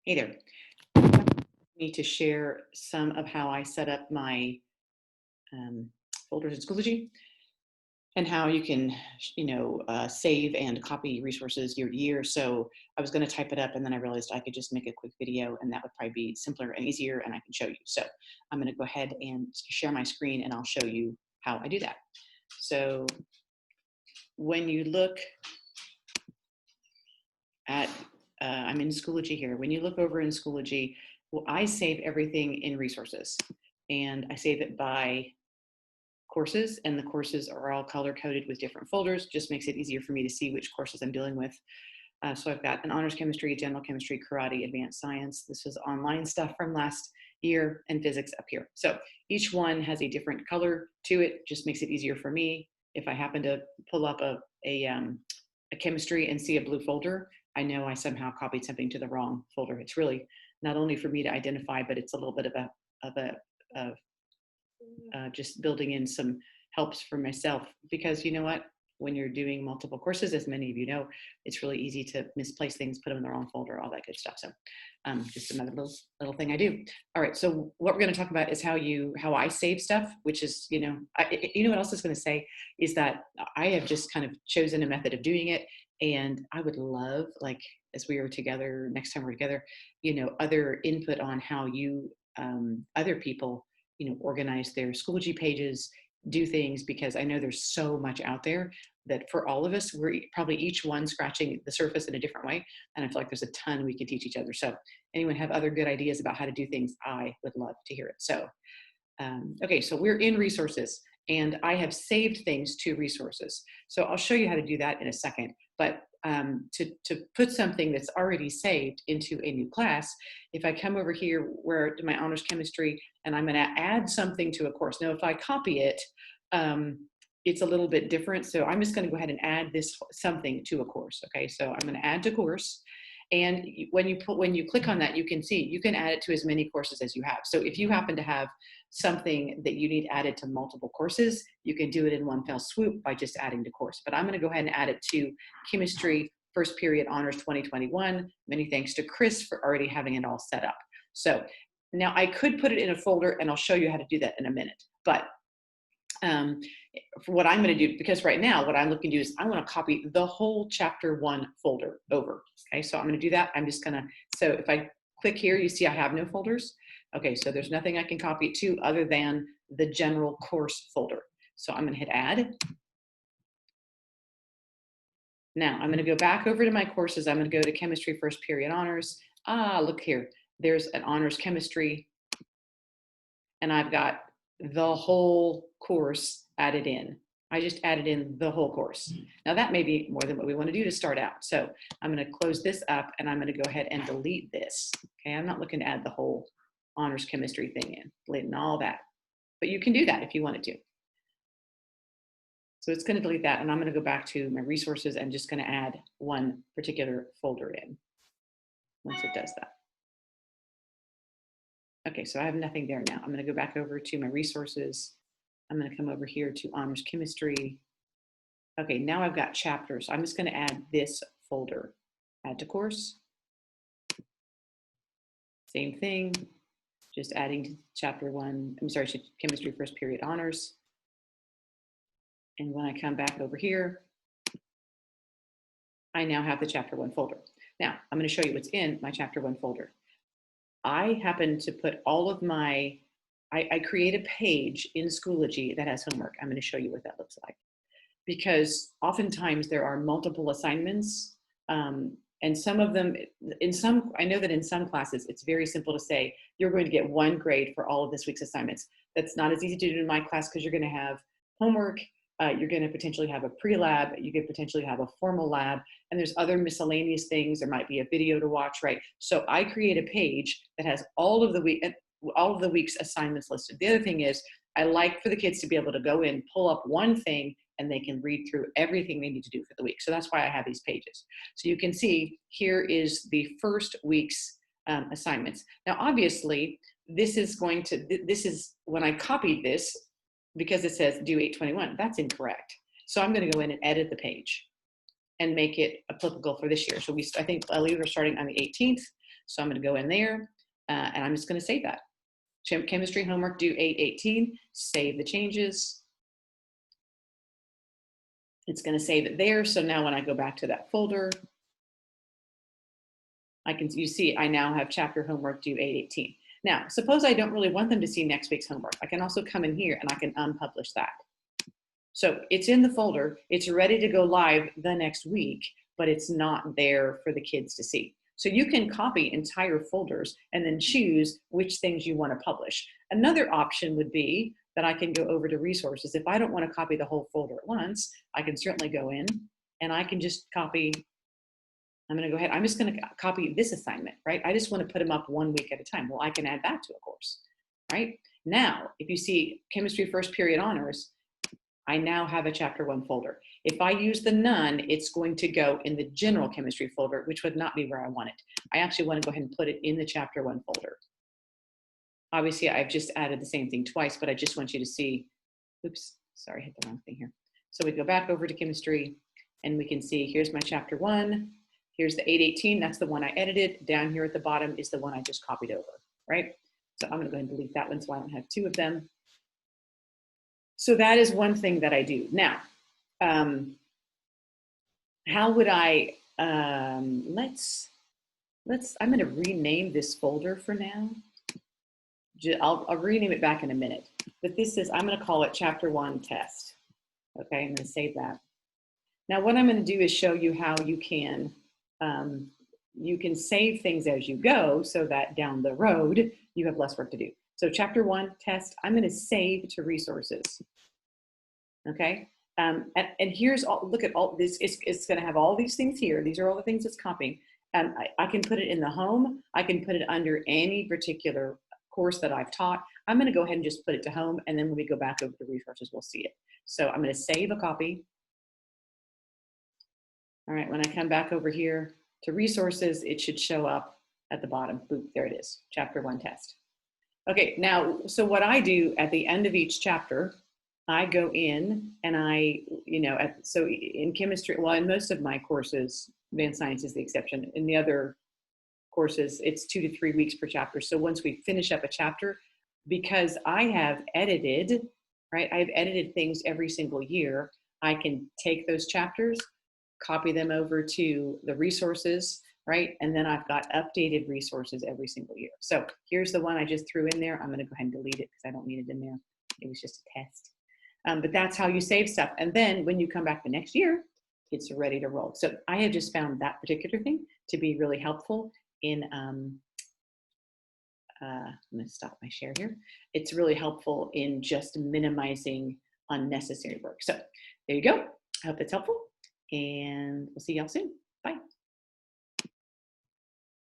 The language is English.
Hey there. I need to share some of how I set up my folders in Schoology and how you can, save and copy resources year to year. So I was going to type it up and then I realized I could just make a quick video and that would probably be simpler and easier and I can show you. So I'm going to go ahead and share my screen and I'll show you how I do that. So when you look at, I'm in Schoology here. When you look over in Schoology, well, I save everything in resources and I save it by courses, and the courses are all color coded with different folders. Just makes it easier for me to see which courses I'm dealing with. So I've got an honors chemistry, general chemistry, karate, advanced science. This is online stuff from last year, and physics up here. So each one has a different color to it. Just makes it easier for me. If I happen to pull up a chemistry and see a blue folder, I know I somehow copied something to the wrong folder. It's really not only for me to identify, but it's a little bit of just building in some helps for myself, because you know what, when you're doing multiple courses, as many of you know, it's really easy to misplace things, put them in the wrong folder, all that good stuff. So just another little thing I do. All right, so what we're going to talk about is how I save stuff, which is, what else I was going to say is that I have just kind of chosen a method of doing it, and I would love, like, as we are together, next time we're together, other input on how you, other people, organize their Schoology pages, do things, because I know there's so much out there that for all of us, we're probably each one scratching the surface in a different way. And I feel like there's a ton we can teach each other. So anyone have other good ideas about how to do things, I would love to hear it. So, okay, so we're in resources and I have saved things to resources. So I'll show you how to do that in a second. But to put something that's already saved into a new class, if I come over here to my honors chemistry and I'm going to add something to a course. Now, if I copy it, it's a little bit different. So I'm just going to go ahead and add this something to a course. Okay, so I'm going to add to course. And when you click on that, you can see you can add it to as many courses as you have. So if you happen to have something that you need added to multiple courses, you can do it in one fell swoop by just adding to course. But I'm going to go ahead and add it to chemistry first period honors 2021. Many thanks to Chris for already having it all set up. So now I could put it in a folder, and I'll show you how to do that in a minute. But for what I'm going to do, because right now what I'm looking to do is I want to copy the whole chapter 1 folder over. Okay, so I'm going to do that. I'm just going to, so if I click here, you see I have no folders. Okay, so there's nothing I can copy it to other than the general course folder. So I'm going to hit add. Now I'm going to go back over to my courses. I'm going to go to chemistry first period honors. Look here, there's an honors chemistry, and I've got the whole course added in. I just added in the whole course. Now that may be more than what we want to do to start out. So I'm going to close this up and I'm going to go ahead and delete this. Okay, I'm not looking to add the whole honors chemistry thing in, deleting all that. But you can do that if you wanted to. So it's going to delete that, and I'm going to go back to my resources and just going to add one particular folder in once it does that. Okay, so I have nothing there now. I'm going to go back over to my resources. I'm going to come over here to honors chemistry. Okay, now I've got chapters. I'm just going to add this folder, add to course. Same thing, just adding to chapter 1, I'm sorry, to chemistry first period honors. And when I come back over here, I now have the chapter 1 folder. Now, I'm going to show you what's in my chapter 1 folder. I happen to put all of my, I create a page in Schoology that has homework. I'm going to show you what that looks like. Because oftentimes there are multiple assignments, and some of them, I know that in some classes, it's very simple to say, you're going to get 1 grade for all of this week's assignments. That's not as easy to do in my class because you're going to have homework, you're going to potentially have a pre-lab, you could potentially have a formal lab, and there's other miscellaneous things. There might be a video to watch, right? So I create a page that has all of the week's assignments listed. The other thing is, I like for the kids to be able to go in, pull up one thing, and they can read through everything they need to do for the week. So that's why I have these pages. So you can see here is the first week's assignments. Now, obviously, this is when I copied this, because it says due 8/21, that's incorrect. So I'm going to go in and edit the page and make it applicable for this year. So I think we're starting on the 18th. So I'm going to go in there and I'm just going to save that. Chemistry homework due 8/18, save the changes. It's going to save it there. So now when I go back to that folder, you see, I now have chapter homework due 8/18. Now, suppose I don't really want them to see next week's homework. I can also come in here and I can unpublish that. So it's in the folder, it's ready to go live the next week, but it's not there for the kids to see. So you can copy entire folders and then choose which things you want to publish. Another option would be that I can go over to resources. If I don't want to copy the whole folder at once, I can certainly go in and I can just copy. I'm going to go ahead. I'm just going to copy this assignment, right? I just want to put them up 1 week at a time. Well, I can add that to a course, right? Now, if you see chemistry first period honors, I now have a chapter 1 folder. If I use the none, it's going to go in the general chemistry folder, which would not be where I want it. I actually want to go ahead and put it in the chapter 1 folder. Obviously, I've just added the same thing twice, but I just want you to see, oops, sorry, I hit the wrong thing here. So we go back over to chemistry and we can see, here's my chapter 1. Here's the 8/18, that's the one I edited. Down here at the bottom is the one I just copied over, right? So I'm gonna go ahead and delete that one so I don't have 2 of them. So that is one thing that I do. Now, how would I, I'm gonna rename this folder for now. I'll rename it back in a minute. But this is, I'm gonna call it chapter 1 test. Okay, I'm gonna save that. Now what I'm gonna do is show you how you can save things as you go so that down the road, you have less work to do. So chapter 1 test, I'm gonna save to resources. Okay, and here's all, look at all this, it's gonna have all these things here. These are all the things it's copying. I can put it in the home. I can put it under any particular course that I've taught. I'm gonna go ahead and just put it to home, and then when we go back over to resources, we'll see it. So I'm gonna save a copy. All right, when I come back over here to resources, it should show up at the bottom. Boop, there it is, chapter 1 test. Okay, now, so what I do at the end of each chapter, I go in and I, so in chemistry, well, in most of my courses, advanced science is the exception. In the other courses, it's 2 to 3 weeks per chapter. So once we finish up a chapter, because I have edited, right? I've edited things every single year. I can take those chapters, copy them over to the resources, right? And then I've got updated resources every single year. So here's the one I just threw in there. I'm gonna go ahead and delete it because I don't need it in there. It was just a test. But that's how you save stuff. And then when you come back the next year, it's ready to roll. So I have just found that particular thing to be really helpful in, I'm gonna stop my share here. It's really helpful in just minimizing unnecessary work. So there you go. I hope that's helpful, and we'll see y'all soon.